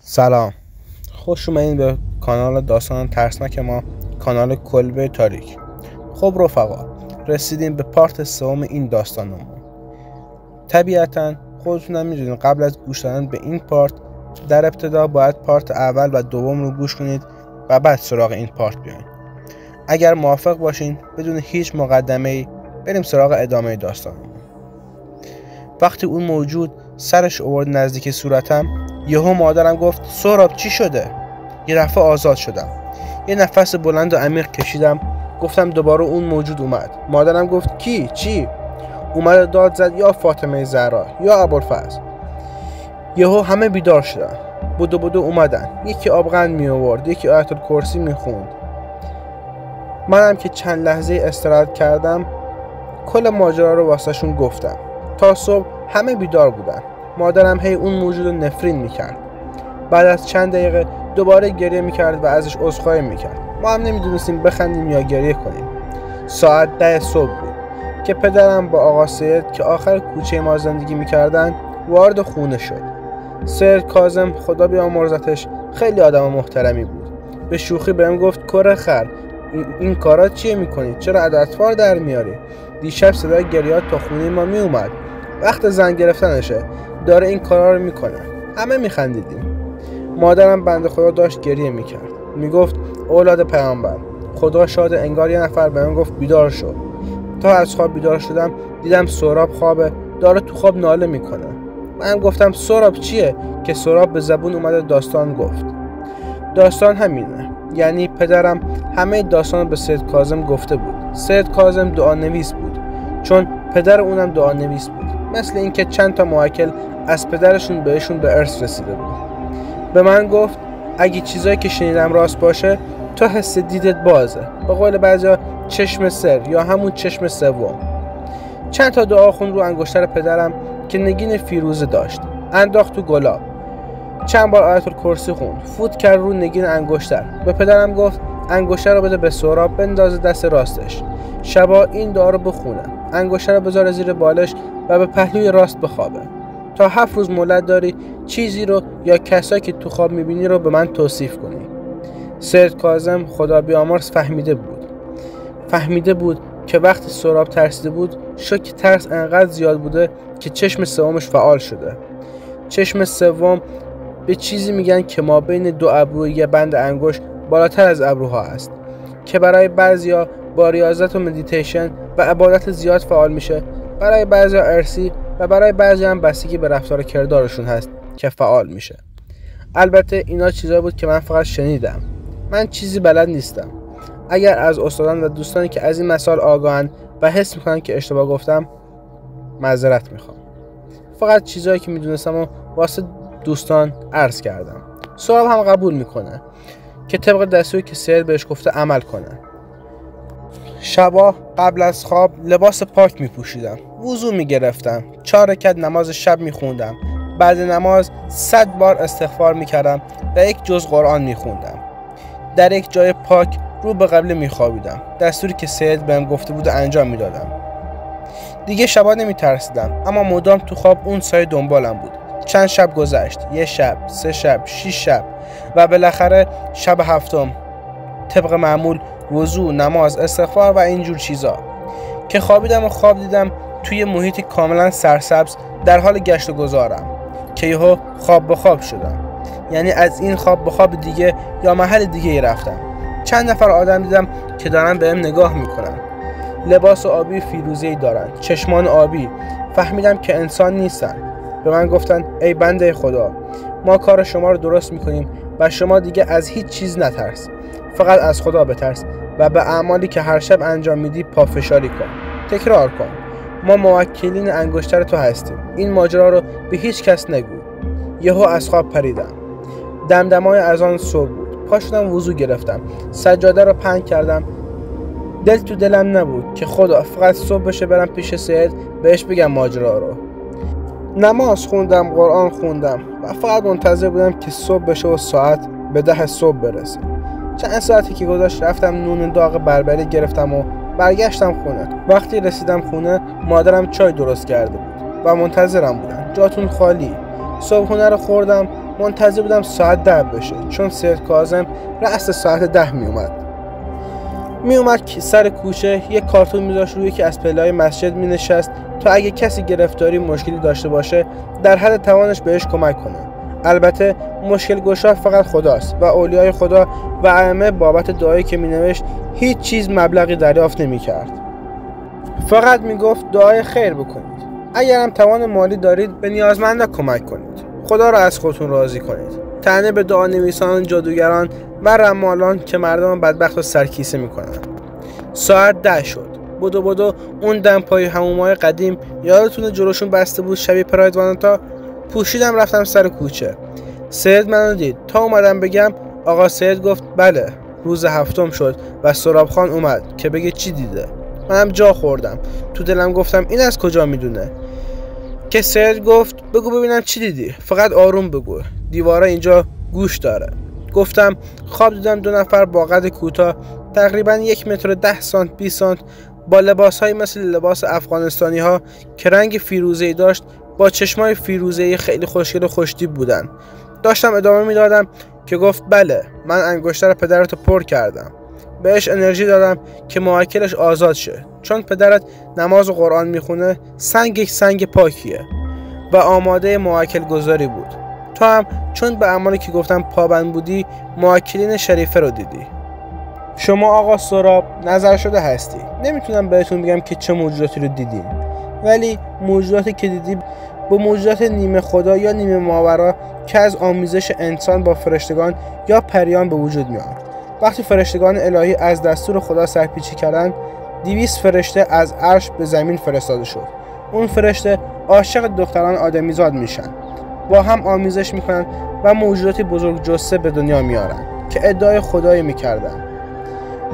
سلام، خوش اومدین به کانال داستان ترسناک ما، کانال کلبه تاریک. خب رفقا، رسیدیم به پارت سوم این داستانمون. طبیعتاً خودتونم میدونید قبل از گوش دادن به این پارت در ابتدا باید پارت اول و دوم رو گوش کنید و بعد سراغ این پارت بیاین. اگر موافق باشین بدون هیچ مقدمه‌ای بریم سراغ ادامه داستانمون. وقتی اون موجود سرش آورد نزدیک صورتم، یهو مادرم گفت سهراب چی شده؟ یه دفعه آزاد شدم. یه نفس بلند و عمیق کشیدم. گفتم دوباره اون موجود اومد. مادرم گفت کی؟ چی؟ اومد داد زد یا فاطمه زهرا یا ابوالفضل. یهو همه بیدار شدن. بدو اومدن. یکی آبغن می آورد، یکی آیت الکرسی می خوند. منم که چند لحظه استراحت کردم کل ماجرا رو واسهشون گفتم. تا صبح همه بیدار بودن. مادرم هی اون موجود رو نفرین میکرد. بعد از چند دقیقه دوباره گریه میکرد و ازش عذرخواهی میکرد. ما هم نمیدونستیم بخندیم یا گریه کنیم. ساعت 10 صبح بود که پدرم با آقا سید که آخر کوچه ما زندگی میکردن وارد خونه شد. سید کاظم خدا بیامرزتش خیلی آدم محترمی بود. به شوخی بهم گفت کره خر، این کارا چیه میکنی؟ چرا عددوار در میاری؟ دیشب صدای گریات تا خونه ما میومد. وقت زن گرفتنشه، داره این کارا رو میکنه. همه میخندیدیم. مادرم بنده خدا داشت گریه میکرد. میگفت اولاد پیامبر، خدا شاد. انگار یه نفر بهم گفت بیدار شو. تا از خواب بیدار شدم دیدم سهراب خوابه، داره تو خواب ناله میکنه. من گفتم سهراب چیه؟ که سهراب به زبون اومده داستان گفت. داستان همینه، یعنی پدرم همه داستان رو به سید کاظم گفته بود. سید کاظم دعانویس بود، چون پدر اونم دعانویس بود. مثل اینکه چند تا موکل از پدرشون بهشون به ارث رسیده بود. به من گفت اگه چیزایی که شنیدم راست باشه تو حس دیدت بازه، به قول بعضیا چشم سر یا همون چشم سوم. چند تا دعا خوند رو انگشتر پدرم که نگین فیروزه داشت، انداخت تو گلاب. چند بار آیت الکرسی خوند، فوت کرد رو نگین انگشتر. به پدرم گفت انگشتر رو بده به سهراب بندازه دست راستش. شبا این دعا رو بخونه، انگشتر رو بذاره زیر بالش و به پهلوی راست بخوابه. تا 7 روز مهلت داری چیزی رو یا کسایی که تو خواب میبینی رو به من توصیف کنی. سید کاظم خدا بیامرز فهمیده بود که وقتی سهراب ترسیده بود شوک ترس انقدر زیاد بوده که چشم سومش فعال شده. چشم سوم به چیزی میگن که ما بین دو ابروی یه بند انگشت بالاتر از ابروها است، که برای بعضیا با ریاضت و مدیتیشن و عبادت زیاد فعال میشه، برای بعضیا ارثی و برای بعضی هم بستگی به رفتار کردارشون هست که فعال میشه. البته اینا چیزا بود که من فقط شنیدم. من چیزی بلد نیستم. اگر از استادان و دوستانی که از این مسائل آگاهن و حس میکنن که اشتباه گفتم معذرت میخوام. فقط چیزایی که میدونستم و واسه دوستان عرض کردم. سهراب هم قبول میکنه که طبق دستوری که سید بهش گفته عمل کنه. شبا قبل از خواب لباس پاک میپوشیدم، وضو میگرفتم، 4 رکعت نماز شب میخوندم. بعد نماز 100 بار استغفار میکردم و 1 جزء قرآن میخوندم. در یک جای پاک رو به قبله میخوابیدم. دستوری که سید بهم گفته بود انجام میدادم. دیگه شبا نمیترسیدم، اما مدام تو خواب اون سایه دنبالم بود. چند شب گذشت، 1 شب، 3 شب، 6 شب و بالاخره شب 7م طبق معمول وضو، نماز، استغفار و اینجور چیزا که خوابیدم و خواب دیدم توی محیطی کاملا سرسبز در حال گشت و گذارم که یهو خواب به خواب شدم. یعنی از این خواب به خواب دیگه یا محل دیگه رفتم. چند نفر آدم دیدم که دارن بهم نگاه میکنن. لباس آبی فیروزه‌ای دارن، چشمان آبی. فهمیدم که انسان نیستن. به من گفتن ای بنده خدا، ما کار شما رو درست میکنیم و شما دیگه از هیچ چیز نترس، فقط از خدا بترس و به اعمالی که هر شب انجام میدی پافشاری کن، تکرار کن. ما موکلین انگشتر تو هستیم. این ماجرا رو به هیچ کس نگو. یهو از خواب پریدم. دمدمای اذان صبح بود. پا شدم وضو گرفتم، سجاده رو پهن کردم. دل تو دلم نبود که خدا فقط صبح بشه برم پیش سید بهش بگم ماجرا رو. نماز خوندم، قرآن خوندم و فقط منتظر بودم که صبح بشه و ساعت به 10 صبح برسه. چند ساعتی که گذشت رفتم نون داغ بربری گرفتم و برگشتم خونه. وقتی رسیدم خونه مادرم چای درست کرده بود و منتظرم بودن. جاتون خالی. صبحونه رو خوردم منتظر بودم ساعت 10 بشه، چون سید کاظم رأس ساعت 10 میومد سر کوچه یک کارتون میذاشت روی یکی از پله‌های مسجد مینشست تا اگه کسی گرفتاری مشکلی داشته باشه در حد توانش بهش کمک کنه. البته مشکل گشا فقط خداست و اولیای خدا و ائمه بابت دعایی که مینوشت هیچ چیز مبلغی دریافت نمی‌کرد. فقط میگفت دعای خیر بکنید. اگرم توان مالی دارید به نیازمندا کمک کنید. خدا را از خودتون راضی کنید. طعنه به دعا نویسان، جادوگران و رمالان که مردم بدبخت رو سرکیسه میکنن. ساعت 10 شد. بدو اون دمپایی حمومای قدیم یادتونه جلوشون بسته بود شبیه پراید وانتا؟ پوشیدم رفتم سر کوچه. سید منو دید. تا اومدم بگم آقا سید گفت بله. روز هفتم شد و سراب خان اومد که بگه چی دیده. منم جا خوردم. تو دلم گفتم این از کجا میدونه؟ که سید گفت بگو ببینم چی دیدی، فقط آروم بگو، دیوارا اینجا گوش داره. گفتم خواب دیدم 2 نفر با قد کوتاه تقریبا 1 متر و 10 سانت 20 سانت با لباسهایی مثل لباس افغانستانی ها که رنگ فیروزه‌ای داشت با چشمای فیروزه‌ای خیلی خوشگل و خوشتیپ بودن. داشتم ادامه میدادم که گفت بله من انگشتر پدرتو پر کردم، بهش انرژی دادم که موکلش آزاد شه، چون پدرت نماز و قرآن میخونه سنگ پاکیه و آماده موکل گذاری بود. تو هم چون به اعمالی که گفتم پابند بودی موکلین شریفه رو دیدی. شما آقا سراب نظر شده هستی، نمیتونم بهتون بگم که چه موجوداتی رو دیدین، ولی موجوداتی که دیدی با موجودات نیمه خدا یا نیمه ماورا که از آمیزش انسان با فرشتگان یا پریان به وجود میاد. وقتی فرشتگان الهی از دستور خدا سرپیچی کردن 200 فرشته از عرش به زمین فرستاده شد. اون فرشته عاشق دختران آدمیزاد میشن، با هم آمیزش میکنن و موجوداتی بزرگ جثه به دنیا میارن که ادعای خدایی میکردن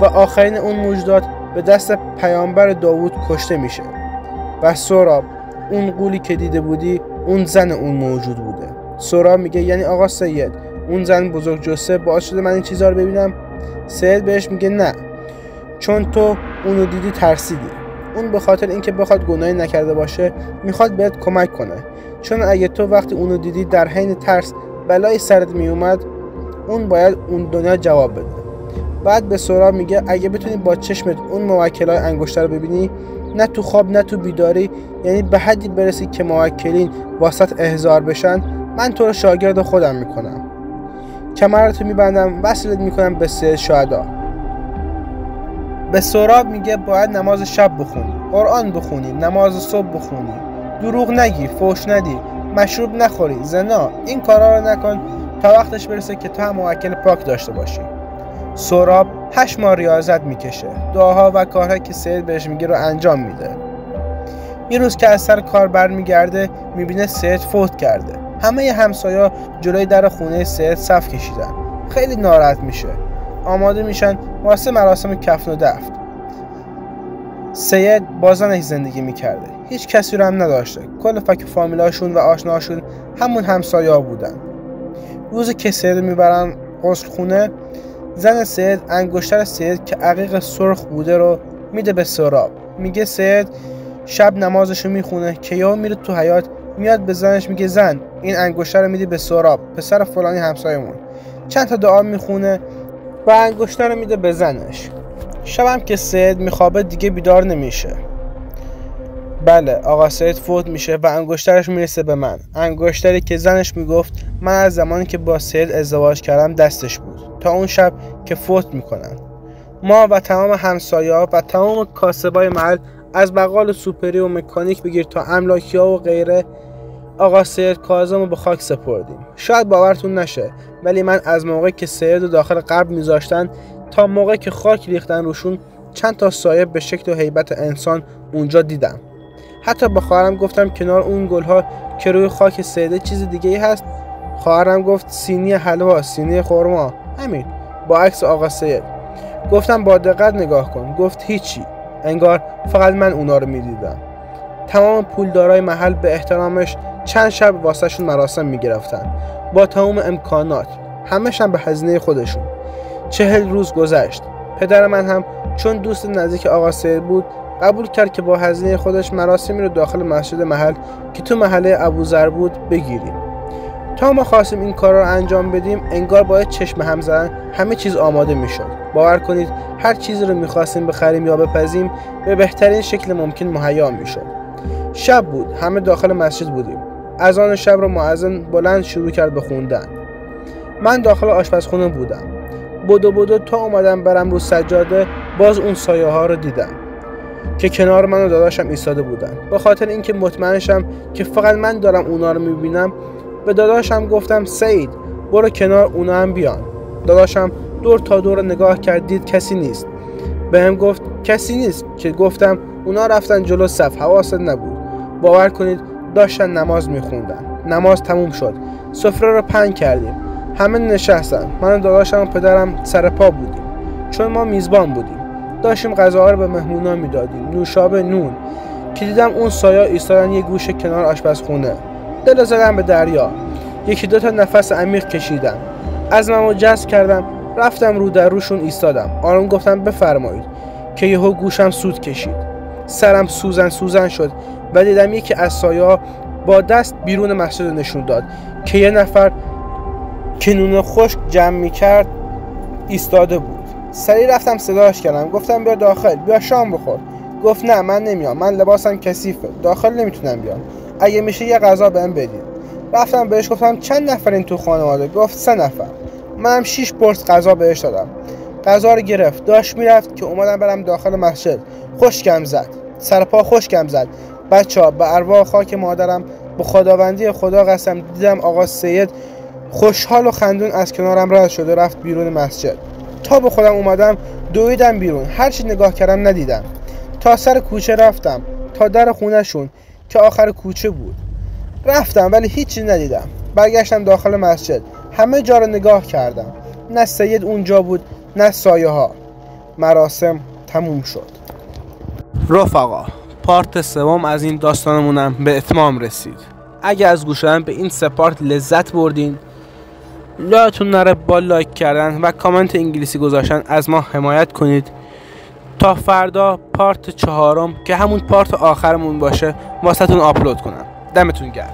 و آخرین اون موجودات به دست پیامبر داوود کشته میشه. و سهراب اون قولی که دیده بودی اون زن اون موجود بوده. سهراب میگه یعنی آقا سید اون زن بزرگ جثه باعث شده من این چیزا رو ببینم؟ سید بهش میگه نه، چون تو اونو دیدی ترسیدی. اون به خاطر اینکه بخواد گناهی نکرده باشه میخواد بهت کمک کنه، چون اگه تو وقتی اونو دیدی در حین ترس بلای سرت میومد اون باید اون دنیا جواب بده. بعد به سهراب میگه اگه بتونی با چشمت اون موکلای انگشتر رو ببینی، نه تو خواب نه تو بیداری، یعنی به حدی برسی که موکلین واسط احضار بشن، من تو رو شاگرد خودم میکنم، کمرتو میبندم، وصلت میکنم به سید شهدا. به سهراب میگه باید نماز شب بخونی، قرآن بخونی، نماز صبح بخونی، دروغ نگی، فحش ندی، مشروب نخوری، زنا، این کارا رو نکن تا وقتش برسه که تو هم موکل پاک داشته باشی. سهراب 8 ماه ریاضت میکشه، دعاها و کارها که سید بهش میگه رو انجام میده. یه روز که از سر کار برمیگرده میبینه سید فوت کرده. همه همسایا جلوی در خونه سید صف کشیدن. خیلی ناراحت میشه. آماده میشن واسه مراسم کفن و دفن. سید با زنش زندگی میکرده. هیچ کسی رو هم نداشته. کل فک فامیلاشون و آشناشون همون همسایا بودن. روزی که سید میبرن غسل خونه، زن سید انگشتر سید که عقیق سرخ بوده رو میده به سهراب. میگه سید شب نمازشو میخونه که یهو میره تو حیاط، میاد به زنش میگه زن این انگشتر رو میدی به سهراب پسر فلانی همسایمون. چند تا دعا میخونه و انگشتر رو میده به زنش. شبم که سید میخوابه دیگه بیدار نمیشه. بله آقا سید فوت میشه و انگشترش میرسه به من، انگشتری که زنش میگفت من از زمانی که با سید ازدواج کردم دستش بود تا اون شب که فوت میکنن. ما و تمام همسایا و تمام کاسبای محل از بقال سوپری و مکانیک بگیر تا املاکیا و غیره آقا سید کاظم رو به خاک سپردیم. شاید باورتون نشه ولی من از موقعی که سید رو داخل قبر میذاشتن تا موقعی که خاک ریختن روشون چند تا سایه به شکل و هیبت انسان اونجا دیدم. حتی با خواهرم گفتم کنار اون گلها که روی خاک سیده چیز دیگه ای هست. خواهرم گفت سینی حلوا، سینی خرما، همین با عکس آقا سید. گفتم با دقت نگاه کن. گفت هیچی، انگار فقط من اونا رو میدیدم. تمام پولدارای محل به احترامش چند شب واسه شون مراسم میگرفتن با تمام امکانات، همش هم به هزینه خودشون. 40 روز گذشت. پدر من هم چون دوست نزدیک آقا سید بود قبول کرد که با هزینه خودش مراسمی رو داخل مسجد محل که تو محله ابوذر بود بگیریم. تا ما خواستیم این کار رو انجام بدیم انگار باید چشم هم زدن همه چیز آماده میشد. باور کنید هر چیزی رو میخواستیم بخریم یا بپزیم به بهترین شکل ممکن مهیا میشد. شب بود، همه داخل مسجد بودیم. اذان شب رو مؤذن بلند شروع کرد به خوندن. من داخل آشپزخونه بودم. بدو تا اومدم برم رو سجاده باز اون سایه ها رو دیدم که کنار من و داداشم ایستاده بودن. به خاطر اینکه مطمئن شم که فقط من دارم اونا رو میبینم به داداشم گفتم سعید برو کنار اونا هم بیان. داداشم دور تا دور نگاه کرد دید کسی نیست. بهم گفت کسی نیست که گفتم اونا رفتن جلو صف، حواست نبود. باور کنید داشتن نماز میخوندن. نماز تموم شد. سفره رو پهن کردیم. همه نشستن. من و داداشم و پدرم سر پا بودیم چون ما میزبان بودیم. داشتیم غذاها رو به مهمونا میدادیم، نوشابه، نون، که دیدم اون سایا ایستادن یه گوشه کنار آشپزخونه. دل زدم به دریا. یکی دو تا نفس عمیق کشیدم. عزممو جذب کردم، رفتم رو در روشون ایستادم. آروم گفتم بفرمایید که یهو گوشم سود کشید. سرم سوزن شد و دیدم یکی از سایا با دست بیرون مسجد نشون داد که یه نفر که نون خشک جمع میکرد ایستاده بود. سریع رفتم صداش کردم، گفتم بیا داخل، بیا شام بخور. گفت نه من نمیام، من لباسم کثیفه، داخل نمیتونم بیام، اگه میشه یه غذا بهم بدید. رفتم بهش گفتم چند نفرین تو خانواده؟ گفت 3 نفر. منم 6 پرس غذا بهش دادم. غذا رو گرفت، داشت میرفت که اومدم برم داخل مسجد. خشکم زد، سر پا خشکم زد. بچه‌ها به ارواح خاک مادرم به خداوندی خدا قسم دیدم آقا سید خوشحال و خندون از کنارم رد شد و رفت بیرون مسجد. تا به خودم اومدم دویدم بیرون، هر چی نگاه کردم ندیدم. تا سر کوچه رفتم، تا در خونه‌شون که آخر کوچه بود رفتم ولی هیچی ندیدم. برگشتم داخل مسجد، همه جا رو نگاه کردم، نه سید اونجا بود نه سایه ها. مراسم تموم شد. رفقا پارت 3 از این داستانمونم به اتمام رسید. اگه از گوش دادن به این 3 پارت لذت بردین یادتون نره با لایک کردن و کامنت انگلیسی گذاشتن از ما حمایت کنید تا فردا پارت 4 که همون پارت آخرمون باشه واسهتون آپلود کنم. دمتون گرم.